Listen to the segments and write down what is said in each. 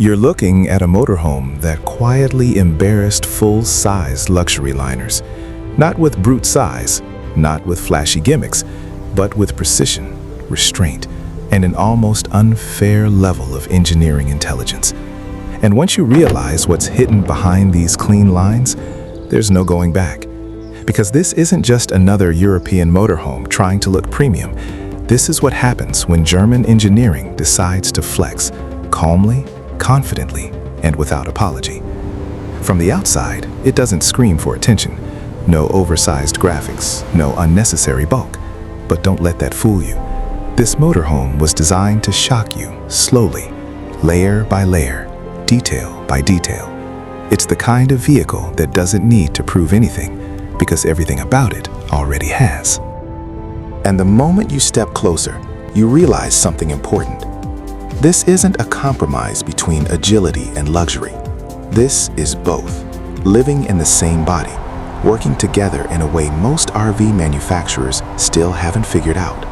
You're looking at a motorhome that quietly embarrassed full-size luxury liners. Not with brute size, not with flashy gimmicks, but with precision, restraint, and an almost unfair level of engineering intelligence. And once you realize what's hidden behind these clean lines, there's no going back. Because this isn't just another European motorhome trying to look premium. This is what happens when German engineering decides to flex, calmly, confidently, and without apology. From the outside, it doesn't scream for attention. No oversized graphics, no unnecessary bulk. But don't let that fool you. This motorhome was designed to shock you slowly, layer by layer, detail by detail. It's the kind of vehicle that doesn't need to prove anything, because everything about it already has. And the moment you step closer, you realize something important. This isn't a compromise between agility and luxury. This is both, living in the same body, working together in a way most RV manufacturers still haven't figured out.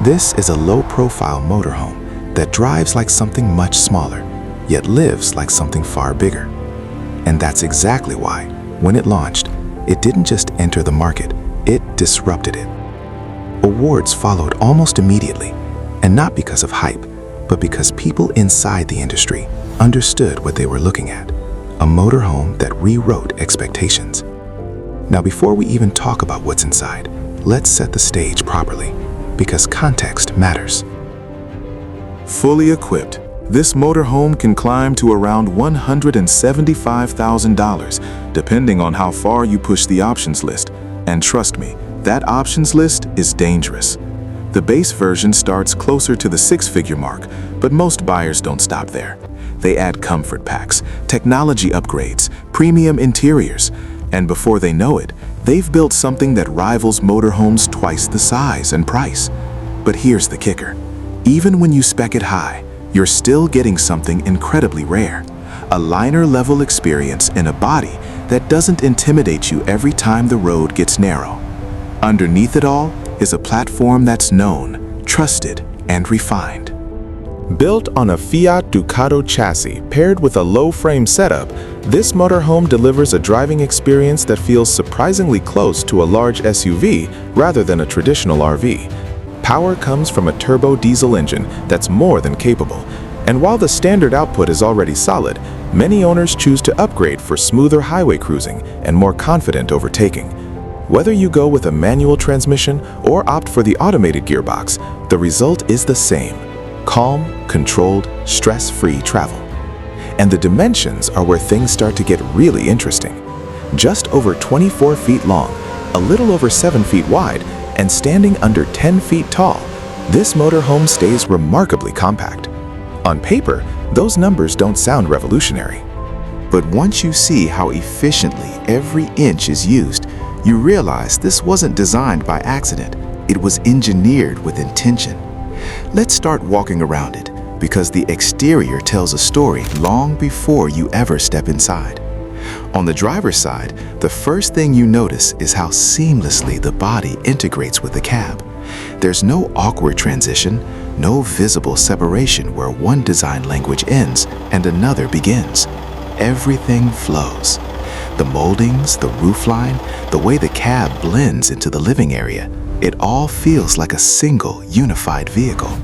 This is a low-profile motorhome that drives like something much smaller, yet lives like something far bigger. And that's exactly why, when it launched, it didn't just enter the market, it disrupted it. Awards followed almost immediately, and not because of hype, but because people inside the industry understood what they were looking at, a motorhome that rewrote expectations. Now, before we even talk about what's inside, let's set the stage properly, because context matters. Fully equipped, this motorhome can climb to around $175,000, depending on how far you push the options list. And trust me, that options list is dangerous. The base version starts closer to the six-figure mark, but most buyers don't stop there. They add comfort packs, technology upgrades, premium interiors, and before they know it, they've built something that rivals motorhomes twice the size and price. But here's the kicker. Even when you spec it high, you're still getting something incredibly rare. A liner-level experience in a body that doesn't intimidate you every time the road gets narrow. Underneath it all is a platform that's known, trusted, and refined. Built on a Fiat Ducato chassis paired with a low-frame setup, this motorhome delivers a driving experience that feels surprisingly close to a large SUV rather than a traditional RV. Power comes from a turbo diesel engine that's more than capable, and while the standard output is already solid, many owners choose to upgrade for smoother highway cruising and more confident overtaking. Whether you go with a manual transmission or opt for the automated gearbox, the result is the same: calm, controlled, stress-free travel. And the dimensions are where things start to get really interesting. Just over 24 feet long, a little over 7 feet wide, and standing under 10 feet tall, this motorhome stays remarkably compact. On paper, those numbers don't sound revolutionary. But once you see how efficiently every inch is used, you realize this wasn't designed by accident. It was engineered with intention. Let's start walking around it, because the exterior tells a story long before you ever step inside. On the driver's side, the first thing you notice is how seamlessly the body integrates with the cab. There's no awkward transition, no visible separation where one design language ends and another begins. Everything flows. The moldings, the roofline, the way the cab blends into the living area, it all feels like a single, unified vehicle.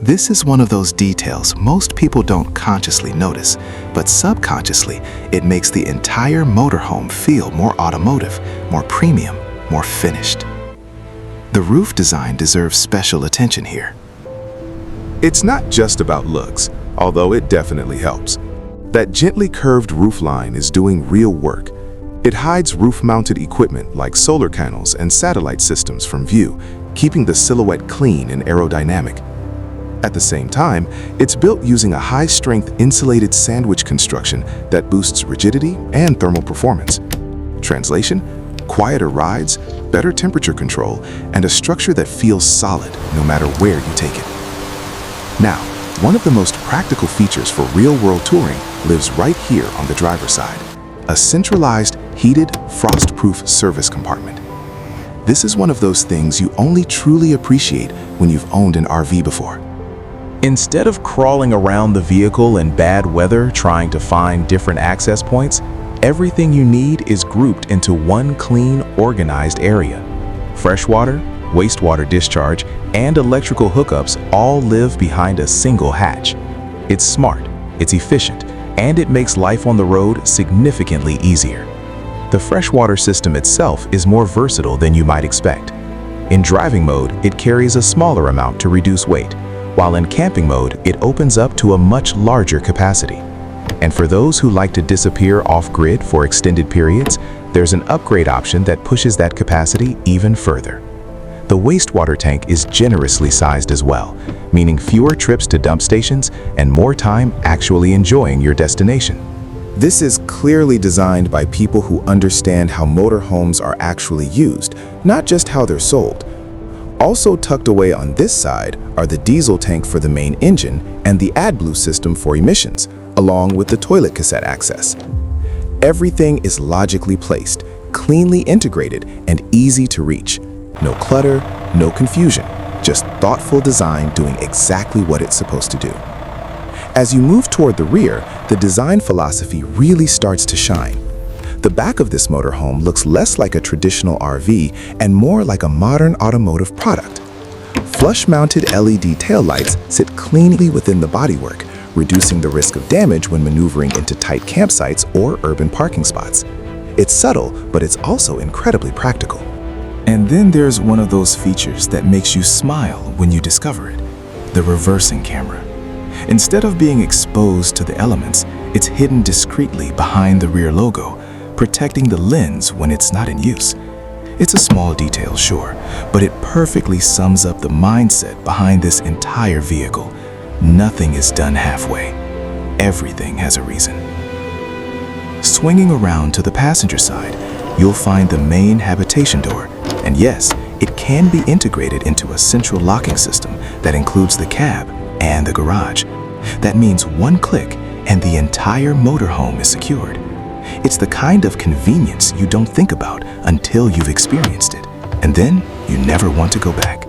This is one of those details most people don't consciously notice, but subconsciously, it makes the entire motorhome feel more automotive, more premium, more finished. The roof design deserves special attention here. It's not just about looks, although it definitely helps. That gently curved roofline is doing real work. It hides roof-mounted equipment like solar panels and satellite systems from view, keeping the silhouette clean and aerodynamic. At the same time, it's built using a high-strength insulated sandwich construction that boosts rigidity and thermal performance. Translation: quieter rides, better temperature control, and a structure that feels solid no matter where you take it. Now, one of the most practical features for real-world touring lives right here on the driver's side: a centralized, heated, frost-proof service compartment. This is one of those things you only truly appreciate when you've owned an RV before. Instead of crawling around the vehicle in bad weather trying to find different access points, everything you need is grouped into one clean, organized area. Freshwater, wastewater discharge, and electrical hookups all live behind a single hatch. It's smart, it's efficient, and it makes life on the road significantly easier. The freshwater system itself is more versatile than you might expect. In driving mode, it carries a smaller amount to reduce weight, while in camping mode, it opens up to a much larger capacity. And for those who like to disappear off-grid for extended periods, there's an upgrade option that pushes that capacity even further. The wastewater tank is generously sized as well, meaning fewer trips to dump stations and more time actually enjoying your destination. This is clearly designed by people who understand how motorhomes are actually used, not just how they're sold. Also tucked away on this side are the diesel tank for the main engine and the AdBlue system for emissions, along with the toilet cassette access. Everything is logically placed, cleanly integrated, and easy to reach. No clutter, no confusion, just thoughtful design doing exactly what it's supposed to do. As you move toward the rear, the design philosophy really starts to shine. The back of this motorhome looks less like a traditional RV and more like a modern automotive product. Flush-mounted LED taillights sit cleanly within the bodywork, reducing the risk of damage when maneuvering into tight campsites or urban parking spots. It's subtle, but it's also incredibly practical. And then there's one of those features that makes you smile when you discover it: the reversing camera. Instead of being exposed to the elements, it's hidden discreetly behind the rear logo, protecting the lens when it's not in use. It's a small detail, sure, but it perfectly sums up the mindset behind this entire vehicle. Nothing is done halfway. Everything has a reason. Swinging around to the passenger side, you'll find the main habitation door. And yes, it can be integrated into a central locking system that includes the cab and the garage. That means one click and the entire motorhome is secured. It's the kind of convenience you don't think about until you've experienced it, and then you never want to go back.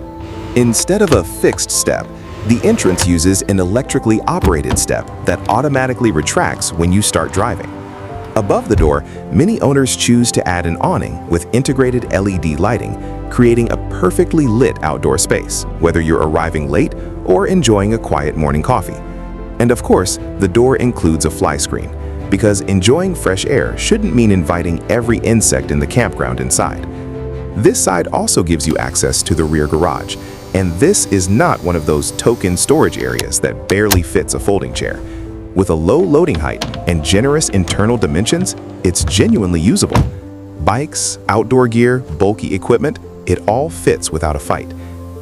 Instead of a fixed step, the entrance uses an electrically operated step that automatically retracts when you start driving. Above the door, many owners choose to add an awning with integrated LED lighting, creating a perfectly lit outdoor space, whether you're arriving late or enjoying a quiet morning coffee. And of course, the door includes a fly screen, because enjoying fresh air shouldn't mean inviting every insect in the campground inside. This side also gives you access to the rear garage, and this is not one of those token storage areas that barely fits a folding chair. With a low loading height and generous internal dimensions, it's genuinely usable. Bikes, outdoor gear, bulky equipment, it all fits without a fight.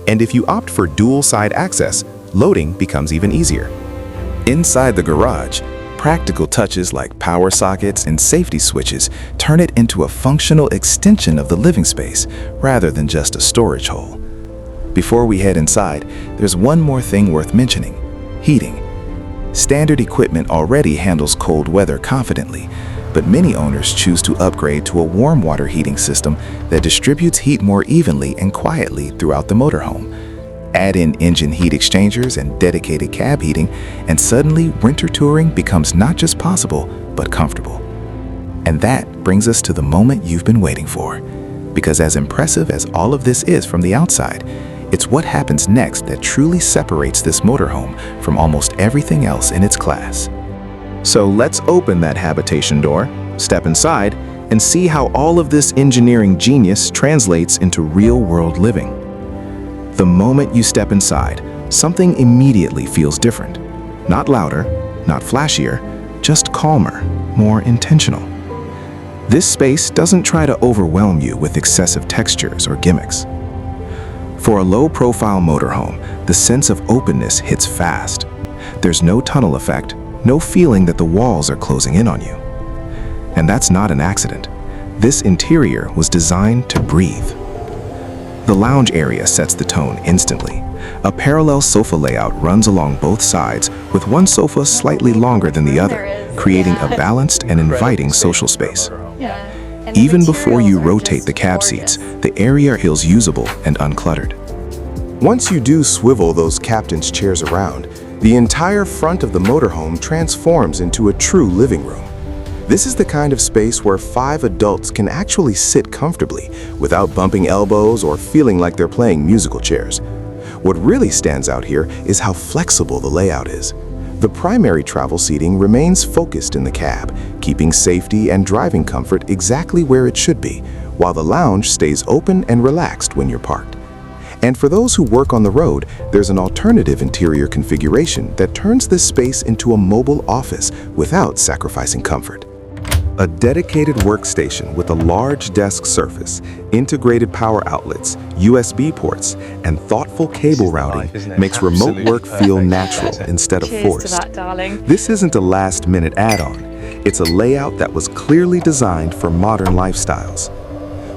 And if you opt for dual-side access, loading becomes even easier. Inside the garage, practical touches like power sockets and safety switches turn it into a functional extension of the living space rather than just a storage hole. Before we head inside, there's one more thing worth mentioning: heating. Standard equipment already handles cold weather confidently, but many owners choose to upgrade to a warm water heating system that distributes heat more evenly and quietly throughout the motorhome. Add in engine heat exchangers and dedicated cab heating, and suddenly winter touring becomes not just possible, but comfortable. And that brings us to the moment you've been waiting for. Because as impressive as all of this is from the outside, it's what happens next that truly separates this motorhome from almost everything else in its class. So let's open that habitation door, step inside, and see how all of this engineering genius translates into real-world living. The moment you step inside, something immediately feels different. Not louder, not flashier, just calmer, more intentional. This space doesn't try to overwhelm you with excessive textures or gimmicks. For a low-profile motorhome, the sense of openness hits fast. There's no tunnel effect, no feeling that the walls are closing in on you. And that's not an accident. This interior was designed to breathe. The lounge area sets the tone instantly. A parallel sofa layout runs along both sides, with one sofa slightly longer than the other, creating a balanced and inviting social space. Even before you rotate the cab seats, the area feels usable and uncluttered. Once you do swivel those captain's chairs around, The entire front of the motorhome transforms into a true living room. This is the kind of space where 5 adults can actually sit comfortably without bumping elbows or feeling like they're playing musical chairs. What really stands out here is how flexible the layout is. The primary travel seating remains focused in the cab, keeping safety and driving comfort exactly where it should be, while the lounge stays open and relaxed when you're parked. And for those who work on the road, there's an alternative interior configuration that turns this space into a mobile office without sacrificing comfort. A dedicated workstation with a large desk surface, integrated power outlets, USB ports, and thoughtful cable routing makes remote work feel natural instead of forced. Cheers to that, darling. This isn't a last-minute add-on. It's a layout that was clearly designed for modern lifestyles.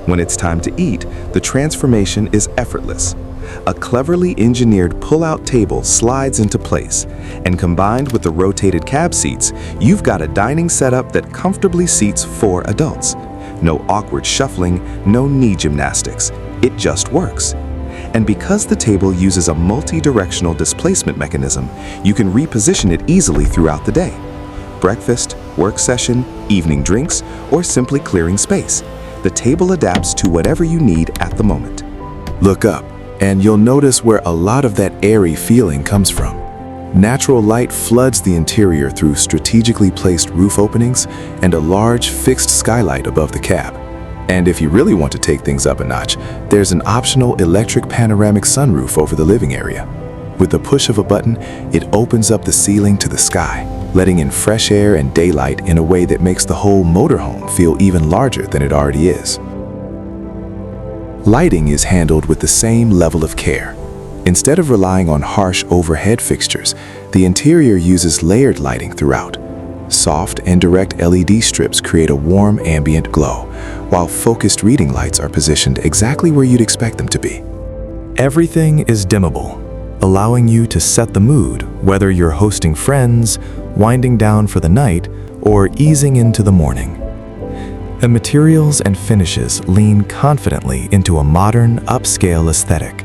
When it's time to eat, the transformation is effortless. A cleverly engineered pull-out table slides into place, and combined with the rotated cab seats, you've got a dining setup that comfortably seats 4 adults. No awkward shuffling, no knee gymnastics. It just works. And because the table uses a multi-directional displacement mechanism, you can reposition it easily throughout the day. Breakfast, work session, evening drinks, or simply clearing space. The table adapts to whatever you need at the moment. Look up, and you'll notice where a lot of that airy feeling comes from. Natural light floods the interior through strategically placed roof openings and a large fixed skylight above the cab. And if you really want to take things up a notch, there's an optional electric panoramic sunroof over the living area. With the push of a button, it opens up the ceiling to the sky, letting in fresh air and daylight in a way that makes the whole motorhome feel even larger than it already is. Lighting is handled with the same level of care. Instead of relying on harsh overhead fixtures, the interior uses layered lighting throughout. Soft and direct LED strips create a warm ambient glow, while focused reading lights are positioned exactly where you'd expect them to be. Everything is dimmable, allowing you to set the mood, whether you're hosting friends, winding down for the night, or easing into the morning. The materials and finishes lean confidently into a modern, upscale aesthetic.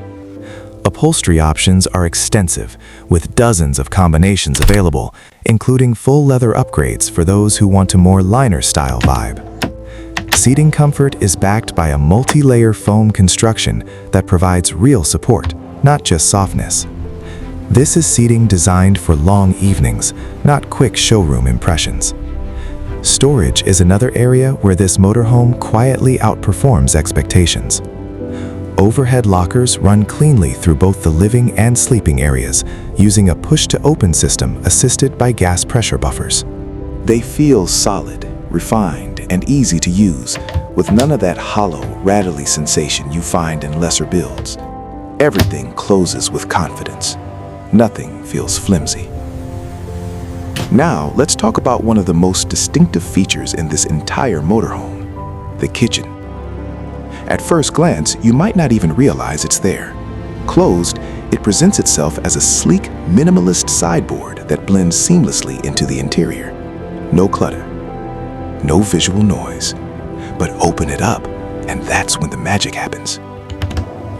Upholstery options are extensive, with dozens of combinations available, including full leather upgrades for those who want a more liner-style vibe. Seating comfort is backed by a multi-layer foam construction that provides real support, not just softness. This is seating designed for long evenings, not quick showroom impressions. Storage is another area where this motorhome quietly outperforms expectations. Overhead lockers run cleanly through both the living and sleeping areas, using a push-to-open system assisted by gas pressure buffers. They feel solid, refined, and easy to use, with none of that hollow, rattly sensation you find in lesser builds. Everything closes with confidence. Nothing feels flimsy. Now, let's talk about one of the most distinctive features in this entire motorhome: the kitchen. At first glance, you might not even realize it's there. Closed, it presents itself as a sleek, minimalist sideboard that blends seamlessly into the interior. No clutter, no visual noise. But open it up, and that's when the magic happens.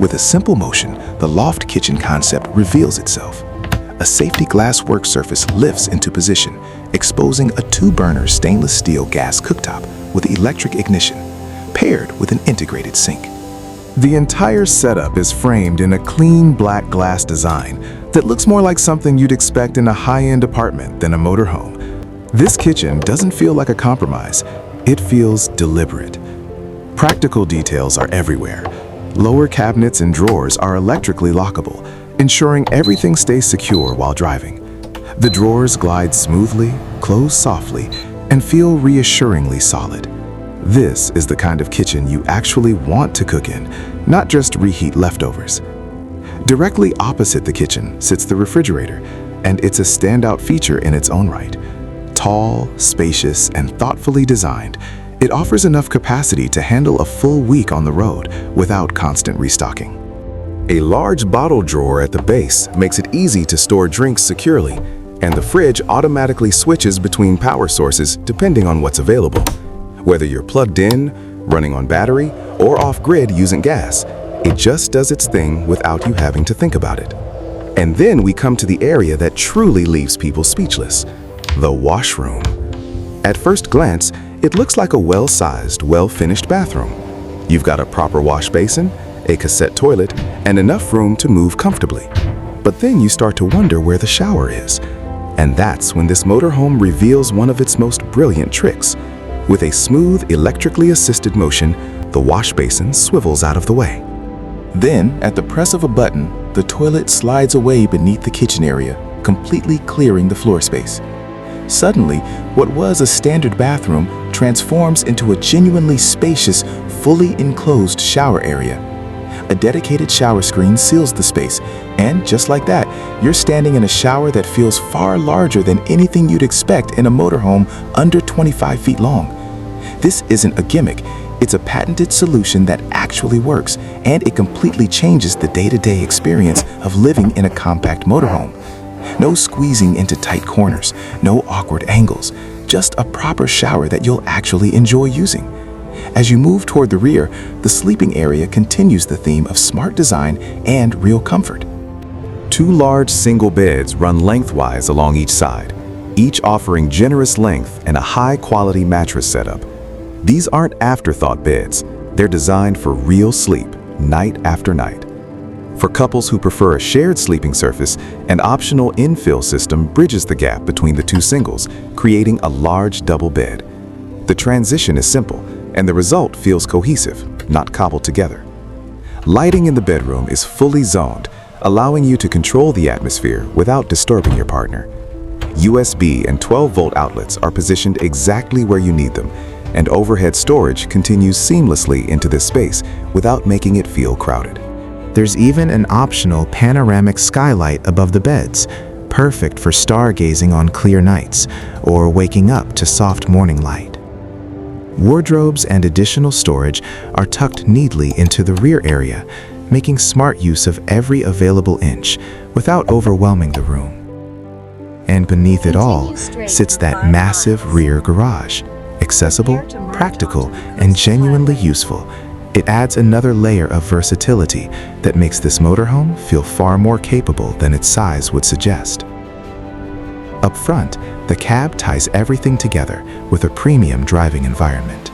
With a simple motion, the loft kitchen concept reveals itself. A safety glass work surface lifts into position, exposing a 2-burner stainless steel gas cooktop with electric ignition, paired with an integrated sink. The entire setup is framed in a clean black glass design that looks more like something you'd expect in a high-end apartment than a motorhome. This kitchen doesn't feel like a compromise. It feels deliberate. Practical details are everywhere. Lower cabinets and drawers are electrically lockable, ensuring everything stays secure while driving. The drawers glide smoothly, close softly, and feel reassuringly solid. This is the kind of kitchen you actually want to cook in, not just reheat leftovers. Directly opposite the kitchen sits the refrigerator, and it's a standout feature in its own right. Tall, spacious, and thoughtfully designed, it offers enough capacity to handle a full week on the road without constant restocking. A large bottle drawer at the base makes it easy to store drinks securely, and the fridge automatically switches between power sources depending on what's available. Whether you're plugged in, running on battery, or off-grid using gas, it just does its thing without you having to think about it. And then we come to the area that truly leaves people speechless, the washroom. At first glance, it looks like a well-sized, well-finished bathroom. You've got a proper wash basin, a cassette toilet, and enough room to move comfortably. But then you start to wonder where the shower is. And that's when this motorhome reveals one of its most brilliant tricks. With a smooth, electrically assisted motion, the wash basin swivels out of the way. Then, at the press of a button, the toilet slides away beneath the kitchen area, completely clearing the floor space. Suddenly, what was a standard bathroom transforms into a genuinely spacious, fully enclosed shower area. A dedicated shower screen seals the space, and just like that, you're standing in a shower that feels far larger than anything you'd expect in a motorhome under 25 feet long. This isn't a gimmick, it's a patented solution that actually works, and it completely changes the day-to-day experience of living in a compact motorhome. No squeezing into tight corners, no awkward angles, just a proper shower that you'll actually enjoy using. As you move toward the rear, the sleeping area continues the theme of smart design and real comfort. 2 large single beds run lengthwise along each side, each offering generous length and a high-quality mattress setup. These aren't afterthought beds. They're designed for real sleep, night after night. For couples who prefer a shared sleeping surface, an optional infill system bridges the gap between the 2 singles, creating a large double bed. The transition is simple, and the result feels cohesive, not cobbled together. Lighting in the bedroom is fully zoned, allowing you to control the atmosphere without disturbing your partner. USB and 12-volt outlets are positioned exactly where you need them, and overhead storage continues seamlessly into this space without making it feel crowded. There's even an optional panoramic skylight above the beds, perfect for stargazing on clear nights or waking up to soft morning light. Wardrobes and additional storage are tucked neatly into the rear area, making smart use of every available inch without overwhelming the room. And beneath it all sits that massive rear garage. Accessible, practical, and genuinely useful, it adds another layer of versatility that makes this motorhome feel far more capable than its size would suggest. Up front, the cab ties everything together with a premium driving environment.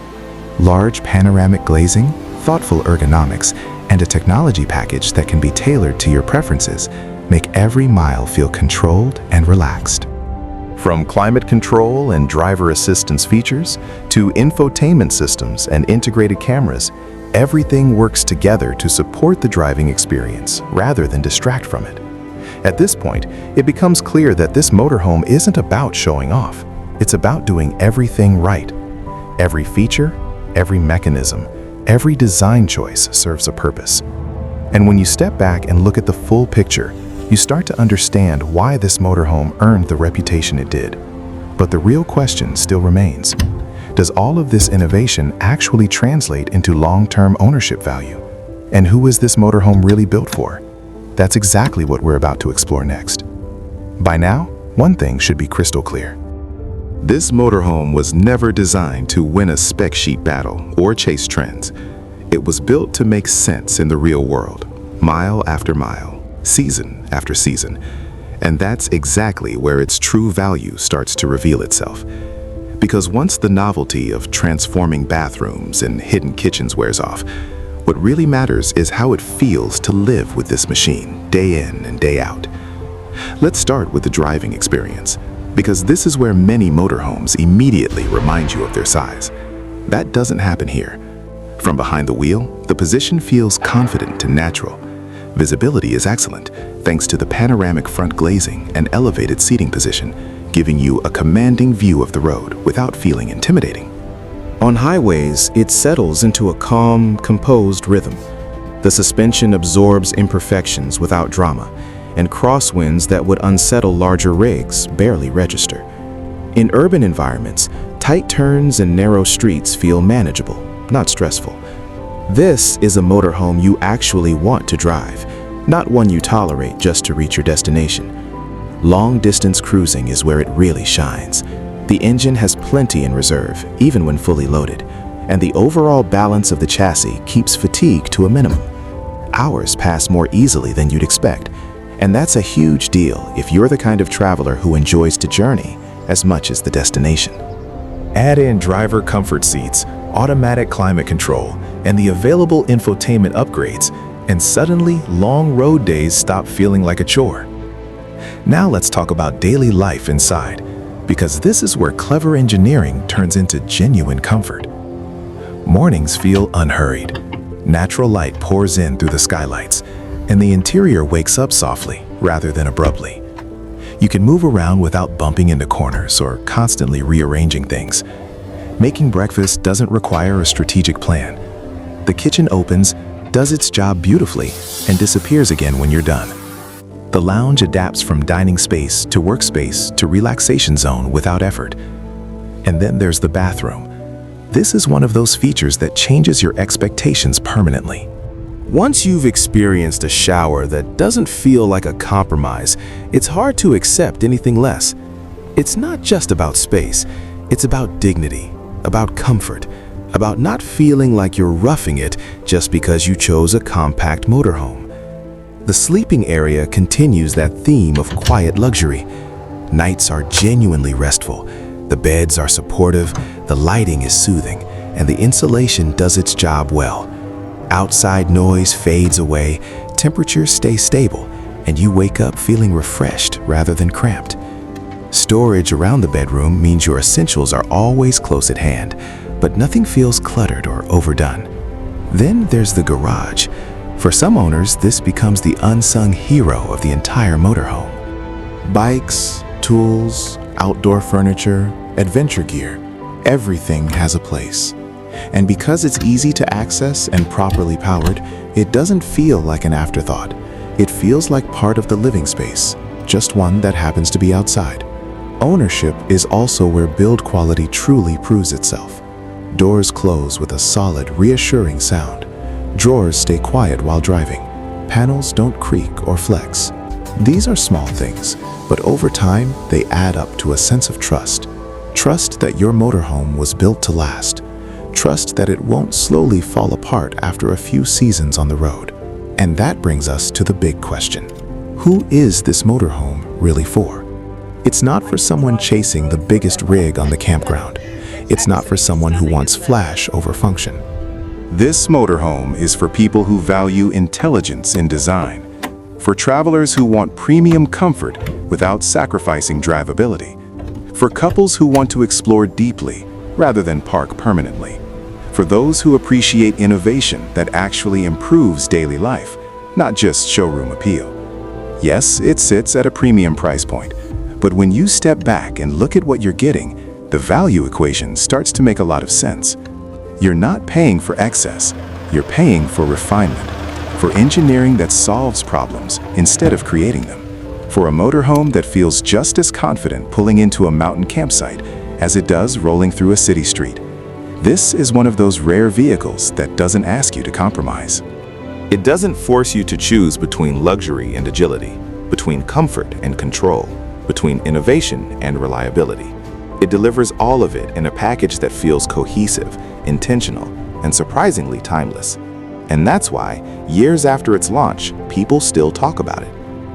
Large panoramic glazing, thoughtful ergonomics, and a technology package that can be tailored to your preferences make every mile feel controlled and relaxed. From climate control and driver assistance features to infotainment systems and integrated cameras, everything works together to support the driving experience rather than distract from it. At this point, it becomes clear that this motorhome isn't about showing off. It's about doing everything right. Every feature, every mechanism, every design choice serves a purpose. And when you step back and look at the full picture, you start to understand why this motorhome earned the reputation it did. But the real question still remains. Does all of this innovation actually translate into long-term ownership value? And who is this motorhome really built for? That's exactly what we're about to explore next. By now, one thing should be crystal clear. This motorhome was never designed to win a spec sheet battle or chase trends. It was built to make sense in the real world, mile after mile, season after season. And that's exactly where its true value starts to reveal itself. Because once the novelty of transforming bathrooms and hidden kitchens wears off, what really matters is how it feels to live with this machine day in and day out. Let's start with the driving experience, because this is where many motorhomes immediately remind you of their size. That doesn't happen here. From behind the wheel, the position feels confident and natural. Visibility is excellent, thanks to the panoramic front glazing and elevated seating position, giving you a commanding view of the road without feeling intimidating. On highways, it settles into a calm, composed rhythm. The suspension absorbs imperfections without drama, and crosswinds that would unsettle larger rigs barely register. In urban environments, tight turns and narrow streets feel manageable, not stressful. This is a motorhome you actually want to drive, not one you tolerate just to reach your destination. Long-distance cruising is where it really shines. The engine has plenty in reserve, even when fully loaded, and the overall balance of the chassis keeps fatigue to a minimum. Hours pass more easily than you'd expect, And that's a huge deal if you're the kind of traveler who enjoys the journey as much as the destination. Add in driver comfort seats, automatic climate control, and the available infotainment upgrades, and suddenly long road days stop feeling like a chore. Now let's talk about daily life inside, because this is where clever engineering turns into genuine comfort. Mornings feel unhurried. Natural light pours in through the skylights, and the interior wakes up softly rather than abruptly. You can move around without bumping into corners or constantly rearranging things. Making breakfast doesn't require a strategic plan. The kitchen opens, does its job beautifully, and disappears again when you're done. The lounge adapts from dining space to workspace to relaxation zone without effort. And then there's the bathroom. This is one of those features that changes your expectations permanently. Once you've experienced a shower that doesn't feel like a compromise, it's hard to accept anything less. It's not just about space, it's about dignity, about comfort, about not feeling like you're roughing it just because you chose a compact motorhome. The sleeping area continues that theme of quiet luxury. Nights are genuinely restful, the beds are supportive, the lighting is soothing, and the insulation does its job well. Outside noise fades away, temperatures stay stable, and you wake up feeling refreshed rather than cramped. Storage around the bedroom means your essentials are always close at hand, but nothing feels cluttered or overdone. Then there's the garage. For some owners, this becomes the unsung hero of the entire motorhome. Bikes, tools, outdoor furniture, adventure gear, everything has a place. And because it's easy to access and properly powered, it doesn't feel like an afterthought. It feels like part of the living space, just one that happens to be outside. Ownership is also where build quality truly proves itself. Doors close with a solid, reassuring sound. Drawers stay quiet while driving. Panels don't creak or flex. These are small things, but over time, they add up to a sense of trust. Trust that your motorhome was built to last. Trust that it won't slowly fall apart after a few seasons on the road. And that brings us to the big question. Who is this motorhome really for? It's not for someone chasing the biggest rig on the campground. It's not for someone who wants flash over function. This motorhome is for people who value intelligence in design, for travelers who want premium comfort without sacrificing drivability, for couples who want to explore deeply rather than park permanently, for those who appreciate innovation that actually improves daily life, not just showroom appeal. Yes, it sits at a premium price point, but when you step back and look at what you're getting, the value equation starts to make a lot of sense. You're not paying for excess, you're paying for refinement, for engineering that solves problems instead of creating them, for a motorhome that feels just as confident pulling into a mountain campsite as it does rolling through a city street. This is one of those rare vehicles that doesn't ask you to compromise. It doesn't force you to choose between luxury and agility, between comfort and control, between innovation and reliability. It delivers all of it in a package that feels cohesive, intentional, and surprisingly timeless. And that's why, years after its launch, people still talk about it.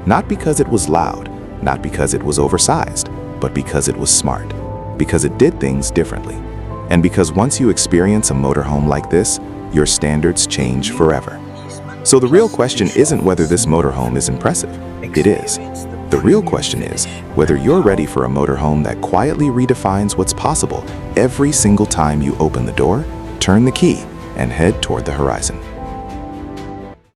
Not because it was loud, not because it was oversized, but because it was smart, because it did things differently. And because once you experience a motorhome like this, your standards change forever. So the real question isn't whether this motorhome is impressive. It is. The real question is whether you're ready for a motorhome that quietly redefines what's possible every single time you open the door, turn the key, and head toward the horizon.